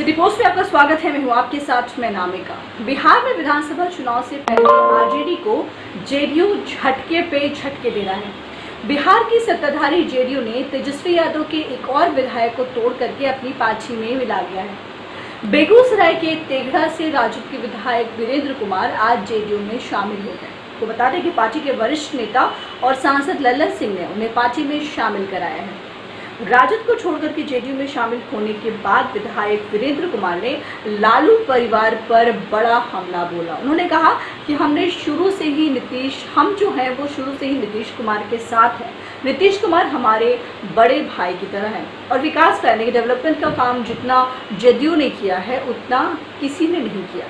City post में आपका स्वागत है। मैं हूं आपके साथ मैं नामिका। बिहार में विधानसभा चुनाव से पहले आरजेडी को जेडीयू झटके पे झटके दे रहा है। बिहार की सत्ताधारी जेडीयू ने तेजस्वी यादव के एक और विधायक को तोड़ करके अपनी पार्टी में मिला लिया है। बेगूसराय के तेघड़ा से राजद के विधायक वीरेंद्र कुमार आज जेडीयू में शामिल हो गए। तो बता दें कि पार्टी के वरिष्ठ नेता और सांसद लल्लन सिंह ने उन्हें पार्टी में शामिल कराया है। राजद को छोड़कर के जेडीयू में शामिल होने के बाद विधायक वीरेंद्र कुमार ने लालू परिवार पर बड़ा हमला बोला। उन्होंने कहा कि हम जो हैं शुरू से ही नीतीश कुमार के साथ हैं। नीतीश कुमार हमारे बड़े भाई की तरह हैं और विकास का यानी कि डेवलपमेंट का काम जितना जेडीयू ने किया है उतना किसी ने नहीं किया।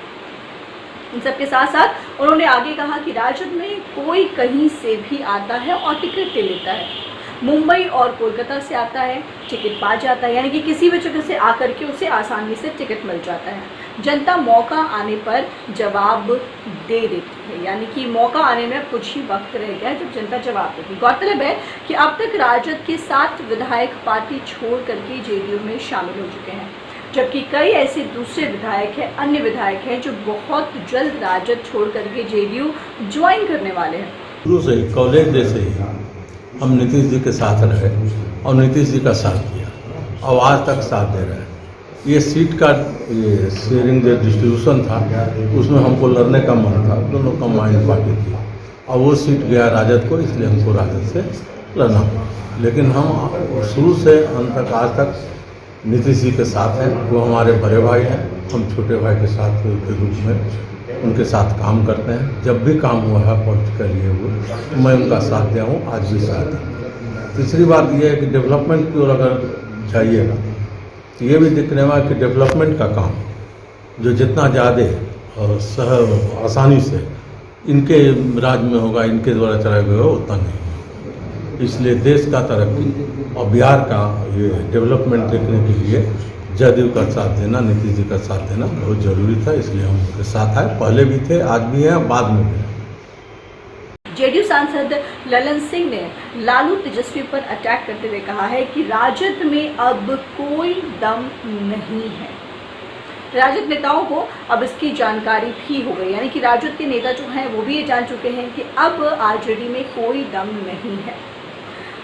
इन सबके साथ साथ उन्होंने आगे कहा कि राजद में कोई कहीं से भी आता है और टिकट ले लेता है। मुंबई और कोलकाता से आता है, टिकट पा जाता है, यानी कि किसी भी जगह से आकर के उसे आसानी से टिकट मिल जाता है। जनता मौका आने पर जवाब दे देती है, यानी कि मौका आने में कुछ ही वक्त रह गया जब जनता जवाब देगी। गौरतलब है कि अब तक राजद के 7 विधायक पार्टी छोड़ करके जेडीयू में शामिल हो चुके हैं, जबकि कई ऐसे दूसरे विधायक हैं, अन्य विधायक हैं जो बहुत जल्द राजद छोड़ करके जेडीयू ज्वाइन करने वाले हैं। शुरू से कॉलेज जैसे ही हम नीतीश जी के साथ रहे और नीतीश जी का साथ दिया और आज तक साथ दे रहे हैं। ये सीट का शेयरिंग जो डिस्ट्रीब्यूशन था उसमें हमको लड़ने का मन था, दोनों कंबाइंड पार्टी थी और वो सीट गया राजद को, इसलिए हमको राजद से लड़ना पड़ा। लेकिन हम शुरू से अंत तक आज तक नीतीश जी के साथ हैं। वो हमारे बड़े भाई हैं, हम छोटे भाई के साथ के रूप में उनके साथ काम करते हैं। जब भी काम हुआ है पॉलिटिकल लिए हुए मैं उनका साथ दिया हूँ, आज भी साथ है। तीसरी बात यह है कि डेवलपमेंट की ओर अगर जाइएगा तो ये भी दिखने में कि डेवलपमेंट का काम जो जितना ज़्यादा और आसानी से इनके राज में होगा, इनके द्वारा चलाया गया होगा, उतना नहीं होगा। इसलिए देश का तरक्की और बिहार का ये डेवलपमेंट देखने के लिए जदयू का साथ देना, नीतीश जी का साथ देना बहुत जरूरी था, इसलिए हम उनके साथ आए। पहले भी थे, आज भी हैं, बाद में भी। जेडीयू सांसद लल्लन सिंह ने लालू तेजस्वी पर अटैक करते हुए कहा है कि राजद में अब कोई दम नहीं है। राजद नेताओं को अब इसकी जानकारी भी हो गई, यानी कि राजद के नेता जो हैं वो भी ये जान चुके हैं कि अब आरजेडी में कोई दम नहीं है।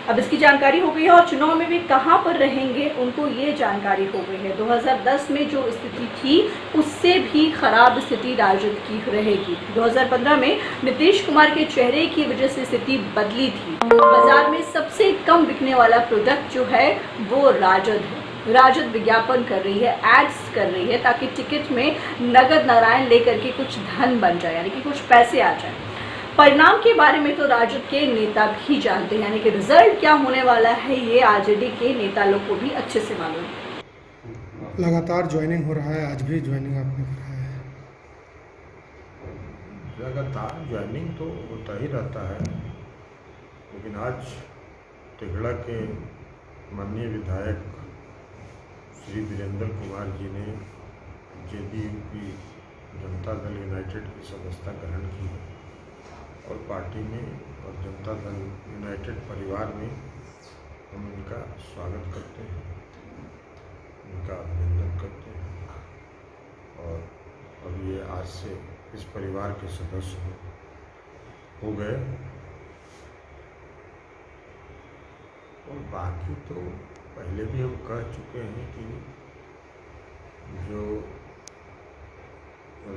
अब इसकी जानकारी हो गई है और चुनाव में भी कहां पर रहेंगे उनको ये जानकारी हो गई है। 2010 में जो स्थिति थी उससे भी खराब स्थिति राजद की रहेगी। 2015 में नीतीश कुमार के चेहरे की वजह से स्थिति बदली थी। बाजार में सबसे कम बिकने वाला प्रोडक्ट जो है वो राजद है। राजद विज्ञापन कर रही है, एड्स कर रही है ताकि टिकट में नगद नारायण लेकर के कुछ धन बन जाए, यानी कि कुछ पैसे आ जाए। परिणाम के बारे में तो राजद के नेता भी जानते हैं, यानी कि रिजल्ट क्या होने वाला है ये आरजेडी के नेता लोग को भी अच्छे से मालूम है। लगातार ज्वाइनिंग हो रहा है, आज भी ज्वाइनिंग आपने कराया है। लगातार ज्वाइनिंग तो होता ही रहता है, लेकिन आज तेघड़ा के माननीय विधायक श्री वीरेंद्र कुमार जी ने जेडीयू की जनता दल यूनाइटेड की सदस्यता ग्रहण की और पार्टी में और जनता दल यूनाइटेड परिवार में हम इनका स्वागत करते हैं, इनका अभिनंदन करते हैं और अब ये आज से इस परिवार के सदस्य हो गए। और बाकी तो पहले भी हम कह चुके हैं कि जो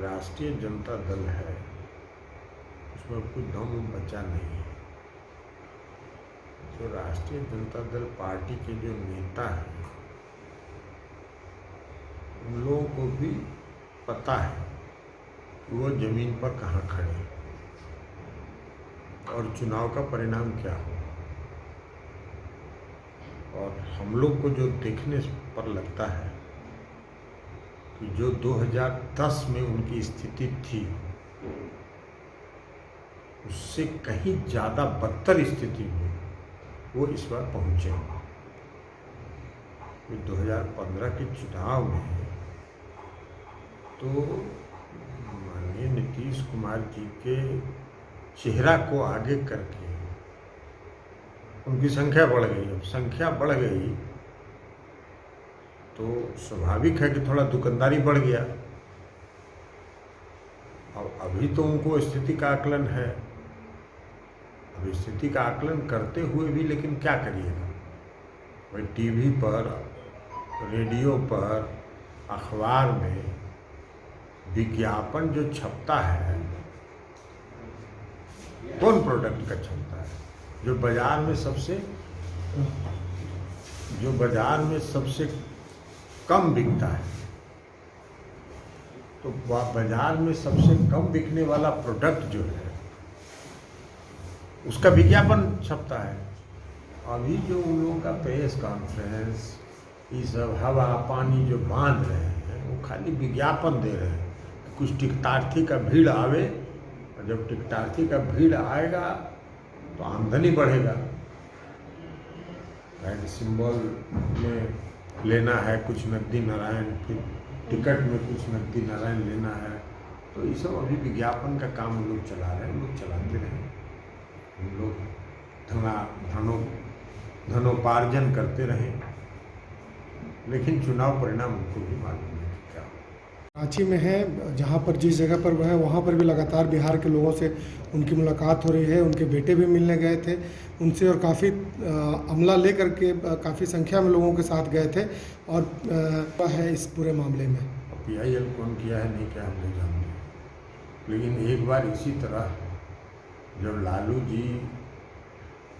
राष्ट्रीय जनता दल है उसमें कोई दम बचा नहीं है। जो राष्ट्रीय जनता दल पार्टी के जो नेता हैं उन लोगों को भी पता है कि वो जमीन पर कहाँ खड़े हैं और चुनाव का परिणाम क्या होगा। और हम लोग को जो देखने पर लगता है कि जो 2010 में उनकी स्थिति थी उससे कहीं ज़्यादा बदतर स्थिति में वो इस बार पहुँचे। 2015 के चुनाव में तो माननीय नीतीश कुमार जी के चेहरा को आगे करके उनकी संख्या बढ़ गई। अब संख्या बढ़ गई तो तो स्वाभाविक है कि थोड़ा दुकानदारी बढ़ गया। और अभी तो उनको स्थिति का आकलन है, अब स्थिति का आकलन करते हुए भी लेकिन क्या करिएगा भाई, टीवी पर, रेडियो पर, अखबार में विज्ञापन जो छपता है, कौन प्रोडक्ट का छपता है? जो बाजार में सबसे कम बिकता है। तो बाजार में सबसे कम बिकने वाला प्रोडक्ट जो है उसका विज्ञापन छपता है। अभी जो उन लोगों का प्रेस कॉन्फ्रेंस, ये सब हवा पानी जो बांध रहे हैं वो खाली विज्ञापन दे रहे हैं। कुछ टिकटार्थी का भीड़ आवे, और जब टिकटार्थी का भीड़ आएगा तो आमदनी बढ़ेगा। ब्रांड सिंबल में लेना है कुछ नकदी नारायण, फिर टिकट में कुछ नकदी नारायण लेना है, तो ये सब अभी विज्ञापन का काम हम लोग चला रहे हैं। हम लोग चलाते रहे, हम लोग धनोपार्जन करते रहे, लेकिन चुनाव परिणाम उनको भी मालूम है क्या। रांची में है, जहाँ पर जिस जगह पर वह है वहाँ पर भी लगातार बिहार के लोगों से उनकी मुलाकात हो रही है। उनके बेटे भी मिलने गए थे उनसे, और काफ़ी अमला लेकर के काफ़ी संख्या में लोगों के साथ गए थे। और है इस पूरे मामले में PIL कौन किया है नहीं क्या हम नहीं जानते, लेकिन एक बार इसी तरह जब लालू जी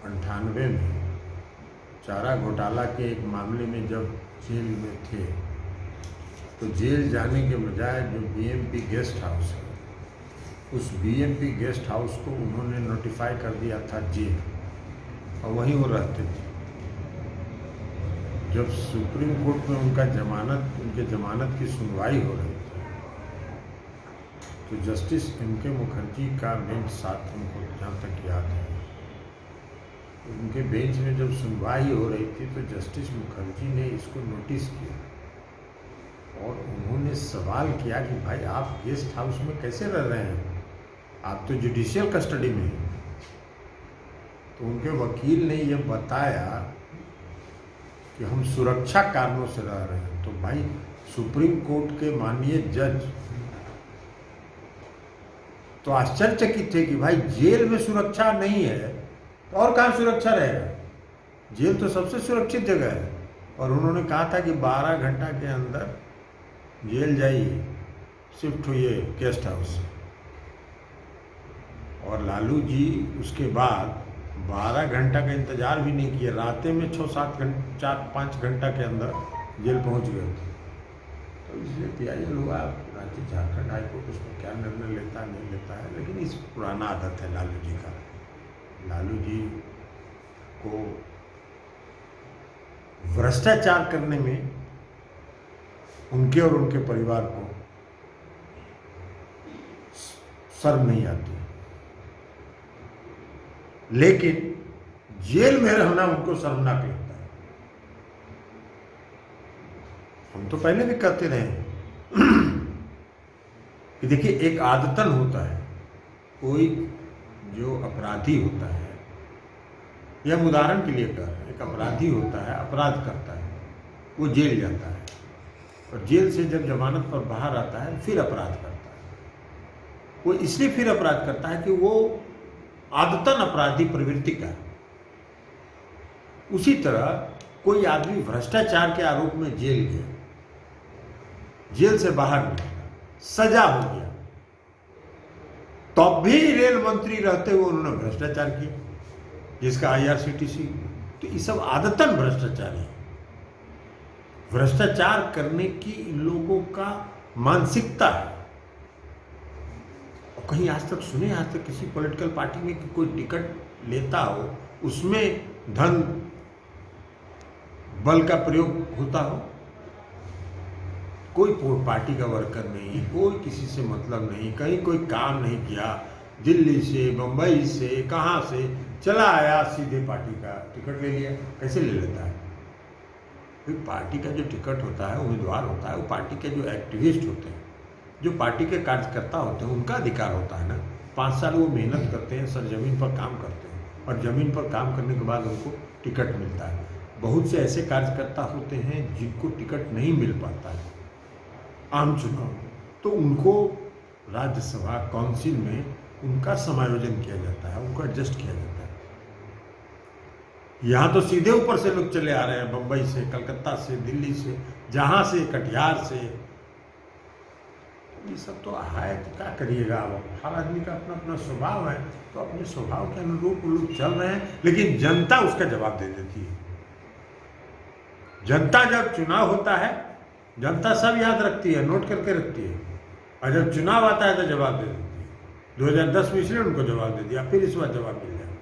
98 में चारा घोटाला के एक मामले में जब जेल में थे, तो जेल जाने के बजाय जो BMP गेस्ट हाउस है, उस BMP गेस्ट हाउस को उन्होंने नोटिफाई कर दिया था जेल, और वहीं वो रहते थे। जब सुप्रीम कोर्ट में उनके जमानत की सुनवाई हो रही थी, तो जस्टिस MK मुखर्जी का बेंच साथ उनको जहाँ तक याद है, उनके बेंच में जब सुनवाई हो रही थी तो जस्टिस मुखर्जी ने इसको नोटिस किया और उन्होंने सवाल किया कि भाई आप गेस्ट हाउस में कैसे रह रहे हैं, आप तो जुडिशियल कस्टडी में हैं। तो उनके वकील ने यह बताया कि हम सुरक्षा कारणों से रह रहे हैं। तो भाई सुप्रीम कोर्ट के माननीय जज तो आश्चर्यचकित थे कि भाई जेल में सुरक्षा नहीं है तो और कहाँ सुरक्षा रहेगा, जेल तो सबसे सुरक्षित जगह है। और उन्होंने कहा था कि 12 घंटा के अंदर जेल जाइए, शिफ्ट हुई गेस्ट हाउस। और लालू जी उसके बाद 12 घंटा का इंतजार भी नहीं किया, रातें में 4-5 घंटा के अंदर जेल पहुंच गए थे। तो इसलिए PIL हुआ, रांची झारखंड हाईकोर्ट उसमें क्या निर्णय लेता है नहीं लेता है, लेकिन इस पुराना आदत है लालू जी का। लालू जी को भ्रष्टाचार करने में उनके और उनके परिवार को शर्म नहीं आती, लेकिन जेल में रहना उनको शर्मनाक लगता है। हम तो पहले भी कहते रहे कि देखिए एक आदतन होता है, कोई जो अपराधी होता है, यह हम उदाहरण के लिए कह रहे हैं, एक अपराधी होता है, अपराध करता है, वो जेल जाता है और जेल से जब जमानत पर बाहर आता है फिर अपराध करता है। वो इसलिए फिर अपराध करता है कि वो आदतन अपराधी प्रवृत्ति का। उसी तरह कोई आदमी भ्रष्टाचार के आरोप में जेल गया, जेल से बाहर निकला, सजा हो गया, तब भी रेल मंत्री रहते हुए उन्होंने भ्रष्टाचार किया, जिसका IRCTC। तो ये सब आदतन भ्रष्टाचार है। भ्रष्टाचार करने की इन लोगों का मानसिकता है। और कहीं आज तक सुने, आज तक किसी पॉलिटिकल पार्टी में कि कोई टिकट लेता हो उसमें धन बल का प्रयोग होता हो? कोई पार्टी का वर्कर नहीं, कोई किसी से मतलब नहीं, कहीं कोई काम नहीं किया, दिल्ली से बंबई से कहाँ से चला आया, सीधे पार्टी का टिकट ले लिया। कैसे ले लेता है? फिर पार्टी का जो टिकट होता है, उम्मीदवार होता है, वो पार्टी के जो एक्टिविस्ट होते हैं, जो पार्टी के कार्यकर्ता होते हैं, उनका अधिकार होता है ना। 5 साल वो मेहनत करते हैं, सरजमीन पर काम करते हैं, और ज़मीन पर काम करने के बाद उनको टिकट मिलता है। बहुत से ऐसे कार्यकर्ता होते हैं जिनको टिकट नहीं मिल पाता है आम चुनाव में, तो उनको राज्यसभा काउंसिल में उनका समायोजन किया जाता है, उनको एडजस्ट किया जाता है। यहाँ तो सीधे ऊपर से लोग चले आ रहे हैं, बम्बई से, कलकत्ता से, दिल्ली से, जहाँ से, कटिहार से। ये सब तो है, तो क्या करिएगा। अब हर आदमी का अपना अपना स्वभाव है, तो अपने स्वभाव के अनुरूप लोग चल रहे हैं, लेकिन जनता उसका जवाब दे देती है। जनता जब चुनाव होता है, जनता सब याद रखती है, नोट करके रखती है, और जब चुनाव आता है तो जवाब दे देती है। 2010 में इसलिए उनको जवाब दे दिया, फिर इस बार जवाब मिल जाएगा।